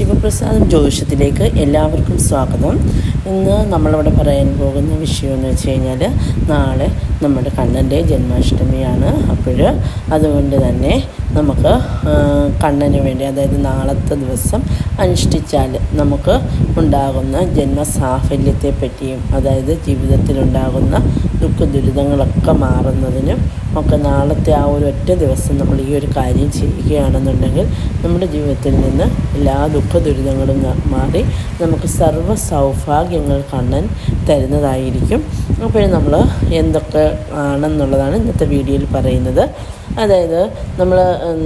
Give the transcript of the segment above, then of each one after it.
ശിവപ്രസാദം ജ്യോതിഷത്തിലേക്ക് എല്ലാവർക്കും സ്വാഗതം. ഇന്ന് നമ്മളിവിടെ പറയാൻ പോകുന്ന വിഷയമെന്ന് വെച്ച് കഴിഞ്ഞാൽ, നാളെ നമ്മുടെ കണ്ണൻ്റെ ജന്മാഷ്ടമിയാണ്. അതുകൊണ്ട് തന്നെ നമുക്ക് കണ്ണന് വേണ്ടി, അതായത് നാളത്തെ ദിവസം അനുഷ്ഠിച്ചാൽ നമുക്ക് ഉണ്ടാകുന്ന ജന്മസാഫല്യത്തെ പറ്റിയും, അതായത് ജീവിതത്തിലുണ്ടാകുന്ന ദുഃഖ ദുരിതങ്ങളൊക്കെ മാറുന്നതിനും ഒക്കെ നാളത്തെ ആ ഒരു ഒറ്റ ദിവസം നമ്മൾ ഈ ഒരു കാര്യം ചെയ്യുകയാണെന്നുണ്ടെങ്കിൽ നമ്മുടെ ജീവിതത്തിൽ നിന്ന് എല്ലാ ദുഃഖ ദുരിതങ്ങളും മാറി നമുക്ക് സർവ്വ സൗഭാഗ്യങ്ങൾ കണ്ണൻ തരുന്നതായിരിക്കും. അപ്പോൾ നമ്മൾ എന്തൊക്കെ ആണെന്നുള്ളതാണ് ഇന്നത്തെ വീഡിയോയിൽ പറയുന്നത്. അതായത് നമ്മൾ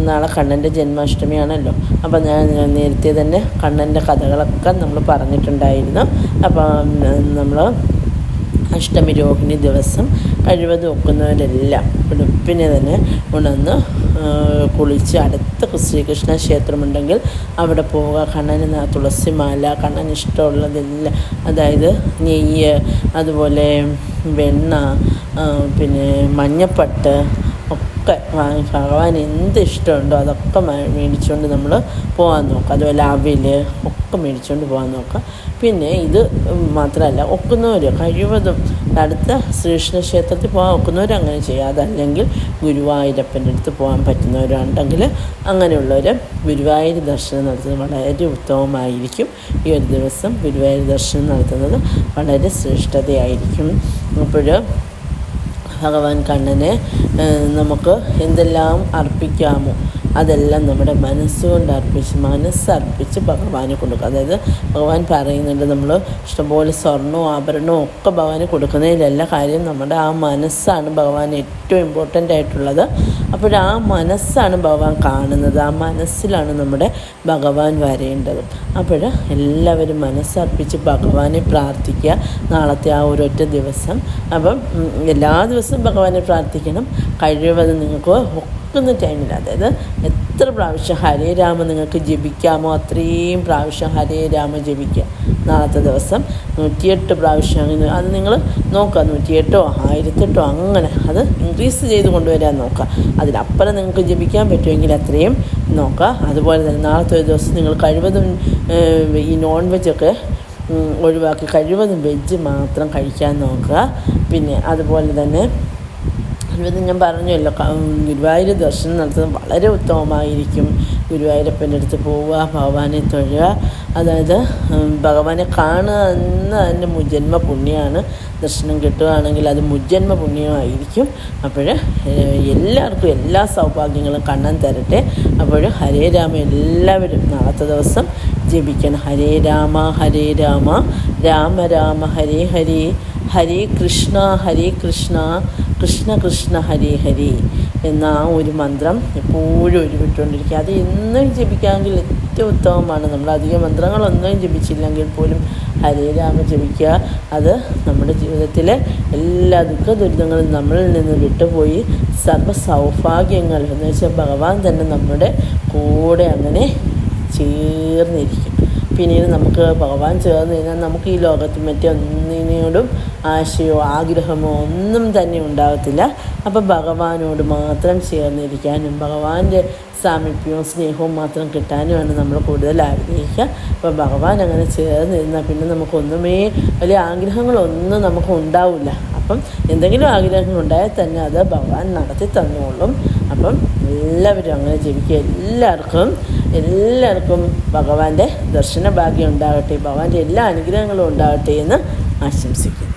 നാളെ കണ്ണൻ്റെ ജന്മാഷ്ടമിയാണല്ലോ. അപ്പോൾ ഞാൻ നേരത്തെ തന്നെ കണ്ണൻ്റെ കഥകളൊക്കെ നമ്മൾ പറഞ്ഞിട്ടുണ്ടായിരുന്നു. അപ്പം നമ്മൾ അഷ്ടമി രോഹിണി ദിവസം കഴിവതും ഒക്കുന്നവരെല്ലാം വെളുപ്പിനെ തന്നെ ഉണർന്ന് കുളിച്ച് അടുത്ത ശ്രീകൃഷ്ണ ക്ഷേത്രമുണ്ടെങ്കിൽ അവിടെ പോവുക. കണ്ണന് തുളസിമാല, കണ്ണന് ഇഷ്ടമുള്ളതെല്ലാം, അതായത് നെയ്യ്, അതുപോലെ വെണ്ണ, പിന്നെ മഞ്ഞപ്പട്ട് ഒക്കെ ഭഗവാൻ എന്ത് ഇഷ്ടമുണ്ടോ അതൊക്കെ മേടിച്ചുകൊണ്ട് നമ്മൾ പോകാൻ നോക്കുക. അതുപോലെ അവിൽ ഒക്കെ മേടിച്ചുകൊണ്ട് പോകാൻ നോക്കുക. പിന്നെ ഇത് മാത്രമല്ല, ഒക്കുന്നവർ കഴിവതും അടുത്ത ശ്രീകൃഷ്ണ ക്ഷേത്രത്തിൽ പോകാൻ ഒക്കുന്നവർ അങ്ങനെ ചെയ്യുക. അതല്ലെങ്കിൽ ഗുരുവായൂരപ്പൻ്റെ അടുത്ത് പോകാൻ പറ്റുന്നവരുണ്ടെങ്കിൽ അങ്ങനെയുള്ളവർ ഗുരുവായൂർ ദർശനം നടത്തുന്നത് വളരെ ഉത്തമമായിരിക്കും. ഈ ഒരു ദിവസം ഗുരുവായൂർ ദർശനം നടത്തുന്നത് വളരെ ശ്രേഷ്ഠതയായിരിക്കും. അപ്പോൾ ഭഗവാൻ കണ്ണനെ നമുക്ക് എന്തെല്ലാം അർപ്പിക്കാമോ അതെല്ലാം നമ്മുടെ മനസ്സുകൊണ്ട് മനസ്സർപ്പിച്ച് ഭഗവാന് കൊടുക്കുക. അതായത് ഭഗവാൻ പറയുന്നുണ്ട്, നമ്മൾ ഇഷ്ടംപോലെ സ്വർണ്ണവും ആഭരണവും ഒക്കെ ഭഗവാന് കൊടുക്കുന്നതിലല്ല കാര്യം, നമ്മുടെ ആ മനസ്സാണ് ഭഗവാൻ ഏറ്റവും ഇമ്പോർട്ടൻ്റ് ആയിട്ടുള്ളത്. അപ്പോൾ ആ മനസ്സാണ് ഭഗവാൻ കാണുന്നത്, ആ മനസ്സിലാണ് നമ്മുടെ ഭഗവാൻ വരേണ്ടത്. അപ്പോൾ എല്ലാവരും മനസ്സർപ്പിച്ച് ഭഗവാനെ പ്രാർത്ഥിക്കുക നാളത്തെ ആ ഒരൊറ്റ ദിവസം. അപ്പം എല്ലാ ദിവസവും ഭഗവാനെ പ്രാർത്ഥിക്കണം. കഴിവതും നിങ്ങൾക്ക് ഒക്കുന്ന ടൈമിൽ, അതായത് എത്ര പ്രാവശ്യം ഹരേ രാമ നിങ്ങൾക്ക് ജപിക്കാമോ അത്രയും പ്രാവശ്യം ഹരേ രാമ ജപിക്കുക. നാളത്തെ ദിവസം 108 പ്രാവശ്യം, അങ്ങനെ അത് നിങ്ങൾ നോക്കുക. 108 1008 അങ്ങനെ അത് ഇൻക്രീസ് ചെയ്ത് കൊണ്ടുവരാൻ നോക്കുക. അതിലപ്പുറം നിങ്ങൾക്ക് ജപിക്കാൻ പറ്റുമെങ്കിൽ അത്രയും നോക്കുക. അതുപോലെ തന്നെ നാളത്തെ ഒരു ദിവസം നിങ്ങൾ കഴിവതും ഈ നോൺ വെജൊക്കെ ഒഴിവാക്കി കഴിവതും വെജ് മാത്രം കഴിക്കാൻ നോക്കുക. പിന്നെ അതുപോലെ തന്നെ ഞാൻ പറഞ്ഞല്ലോ, ഗുരുവായൂർ ദർശനം നടത്തുന്നത് വളരെ ഉത്തമമായിരിക്കും. ഗുരുവായൂരപ്പൻ്റെ അടുത്ത് പോവുക, ഭഗവാനെ തൊഴുക, അതായത് ഭഗവാനെ കാണുക എന്ന് തന്നെ മുജ്ജന്മ പുണ്യമാണ്. ദർശനം കിട്ടുകയാണെങ്കിൽ അത് മുജ്ജന്മ പുണ്യമായിരിക്കും. അപ്പോൾ എല്ലാവർക്കും എല്ലാ സൗഭാഗ്യങ്ങളും കണ്ണൻ തരട്ടെ. അപ്പോൾ ഹരേ രാമ എല്ലാവരും നാളത്തെ ദിവസം ജപിക്കണം. ഹരേ രാമ രാമ രാമ ഹരേ ഹരേ, ഹരേ കൃഷ്ണ കൃഷ്ണ കൃഷ്ണ ഹരേ ഹരേ എന്ന ആ ഒരു മന്ത്രം എപ്പോഴും ഉരുവിട്ടുകൊണ്ടിരിക്കുക. അത് എന്നും ജപിക്കാമെങ്കിൽ ഏറ്റവും ഉത്തമമാണ്. നമ്മൾ അധികം മന്ത്രങ്ങളൊന്നും ജപിച്ചില്ലെങ്കിൽ പോലും ഹരേ രാമ ജപിക്കുക. അത് നമ്മുടെ ജീവിതത്തിലെ എല്ലാ ദുഃഖ ദുരിതങ്ങളും നമ്മളിൽ നിന്ന് വിട്ടുപോയി സർവ്വ സൗഭാഗ്യങ്ങൾ എന്ന് വെച്ചാൽ ഭഗവാൻ തന്നെ നമ്മുടെ കൂടെ അങ്ങനെ ചേർന്നിരിക്കും. പിന്നീട് നമുക്ക് ഭഗവാൻ ചേർന്ന് കഴിഞ്ഞാൽ നമുക്ക് ഈ ലോകത്ത് മറ്റൊന്നിനോടും ആശയോ ആഗ്രഹമോ ഒന്നും തന്നെ ഉണ്ടാകത്തില്ല. അപ്പോൾ ഭഗവാനോട് മാത്രം ചേർന്നിരിക്കാനും ഭഗവാന്റെ സാമീപ്യവും സ്നേഹവും മാത്രം കിട്ടാനുമാണ് നമ്മൾ കൂടുതൽ ആഗ്രഹിക്കുക. അപ്പോൾ ഭഗവാൻ അങ്ങനെ ചേർന്നിരുന്നാൽ പിന്നെ നമുക്കൊന്നുമേ വലിയ ആഗ്രഹങ്ങളൊന്നും നമുക്ക് ഉണ്ടാവില്ല. അപ്പം എന്തെങ്കിലും ആഗ്രഹങ്ങൾ ഉണ്ടായാൽ തന്നെ അത് ഭഗവാൻ നടത്തി തന്നോളും. അപ്പം എല്ലാവരും അങ്ങനെ ജപിക്കുക. എല്ലാവർക്കും ഭഗവാന്റെ ദർശന ഭാഗ്യം ഉണ്ടാകട്ടെ, ഭഗവാന്റെ എല്ലാ അനുഗ്രഹങ്ങളും ഉണ്ടാകട്ടെ എന്ന് ആശംസിക്കുന്നു.